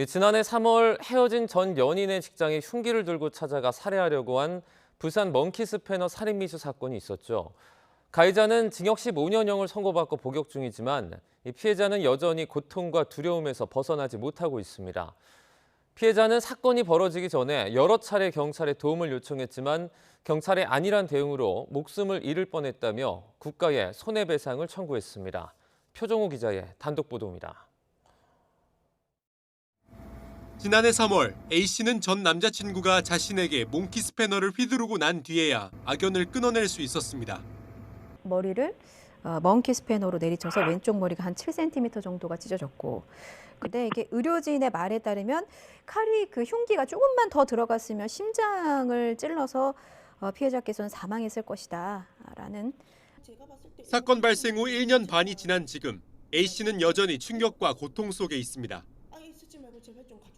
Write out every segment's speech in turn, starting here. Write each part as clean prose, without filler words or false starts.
지난해 3월 헤어진 전 연인의 직장에 흉기를 들고 찾아가 살해하려고 한 부산 먼키 스패너 살인 미수 사건이 있었죠. 가해자는 징역 15년형을 선고받고 복역 중이지만 이 피해자는 여전히 고통과 두려움에서 벗어나지 못하고 있습니다. 피해자는 사건이 벌어지기 전에 여러 차례 경찰에 도움을 요청했지만 경찰의 안일한 대응으로 목숨을 잃을 뻔했다며 국가에 손해배상을 청구했습니다. 표정호 기자의 단독 보도입니다. 지난해 3월 A씨는 전 남자친구가 자신에게 몽키 스패너를 휘두르고 난 뒤에야 악연을 끊어낼 수 있었습니다. 머리를 먼키 스패너로 내리쳐서 왼쪽 머리가 한 7cm 정도가 찢어졌고, 근데 이게 의료진의 말에 따르면 칼이 그 흉기가 조금만 더 들어갔으면 심장을 찔러서 피해자께서는 사망했을 것이다라는. 사건 발생 후 1년 반이 지난 지금 A씨는 여전히 충격과 고통 속에 있습니다.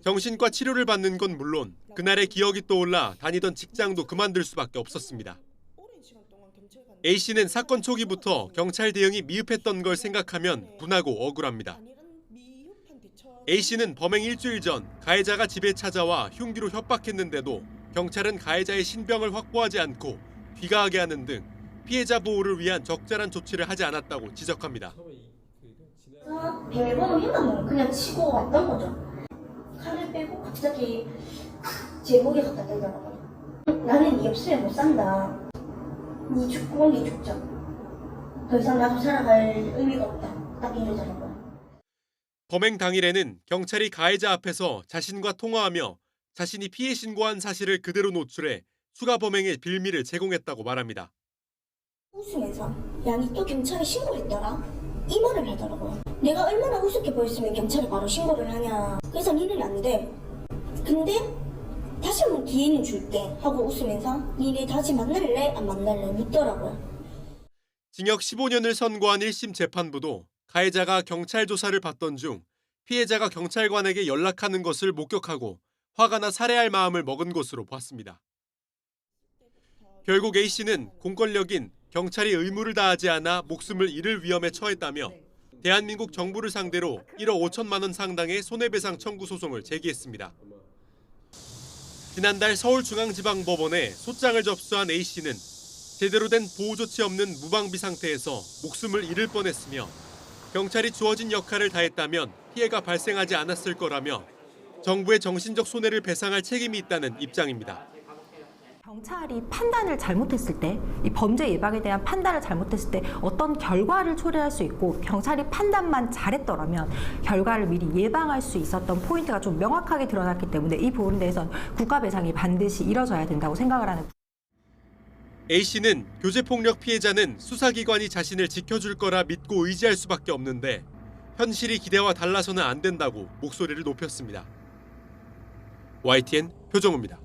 정신과 치료를 받는 건 물론 그날의 기억이 떠올라 다니던 직장도 그만둘 수밖에 없었습니다. A씨는 사건 초기부터 경찰 대응이 미흡했던 걸 생각하면 분하고 억울합니다. A씨는 범행 일주일 전 가해자가 집에 찾아와 흉기로 협박했는데도 경찰은 가해자의 신병을 확보하지 않고 귀가하게 하는 등 피해자 보호를 위한 적절한 조치를 하지 않았다고 지적합니다. 비밀번호 핸드폰 그냥 치고 왔던 거죠. 칼을 빼고 갑자기 제 목에 갖다 대더라고요. 나는 네 없으면 못 산다. 네 죽고 네 죽자. 더 이상 나도 살아갈 의미가 없다. 딱 이러더라고요. 범행 당일에는 경찰이 가해자 앞에서 자신과 통화하며 자신이 피해 신고한 사실을 그대로 노출해 추가 범행의 빌미를 제공했다고 말합니다. 웃으면서 야, 니 또 경찰에 신고를 했더라? 이 말을 하더라고요. 내가 얼마나 우습게 보였으면 경찰에 바로 신고를 하냐. 그래서 니는 안 돼. 근데 다시 한번 기회는 줄게 하고 웃으면서 니네 다시 만날래? 안 만날래? 묻더라고요. 징역 15년을 선고한 1심 재판부도 가해자가 경찰 조사를 받던 중 피해자가 경찰관에게 연락하는 것을 목격하고 화가 나 살해할 마음을 먹은 것으로 봤습니다. 결국 A씨는 공권력인 경찰이 의무를 다하지 않아 목숨을 잃을 위험에 처했다며 대한민국 정부를 상대로 1억 5천만 원 상당의 손해배상 청구 소송을 제기했습니다. 지난달 서울중앙지방법원에 소장을 접수한 A씨는 제대로 된 보호 조치 없는 무방비 상태에서 목숨을 잃을 뻔했으며 경찰이 주어진 역할을 다했다면 피해가 발생하지 않았을 거라며 정부의 정신적 손해를 배상할 책임이 있다는 입장입니다. 경찰이 판단을 잘못했을 때, 이 범죄 예방에 대한 판단을 잘못했을 때 어떤 결과를 초래할 수 있고 경찰이 판단만 잘했더라면 결과를 미리 예방할 수 있었던 포인트가 좀 명확하게 드러났기 때문에 이 부분에 대해서는 국가 배상이 반드시 이뤄져야 된다고 생각을 하는. A씨는 교제폭력 피해자는 수사기관이 자신을 지켜줄 거라 믿고 의지할 수밖에 없는데 현실이 기대와 달라서는 안 된다고 목소리를 높였습니다. YTN 표정우입니다.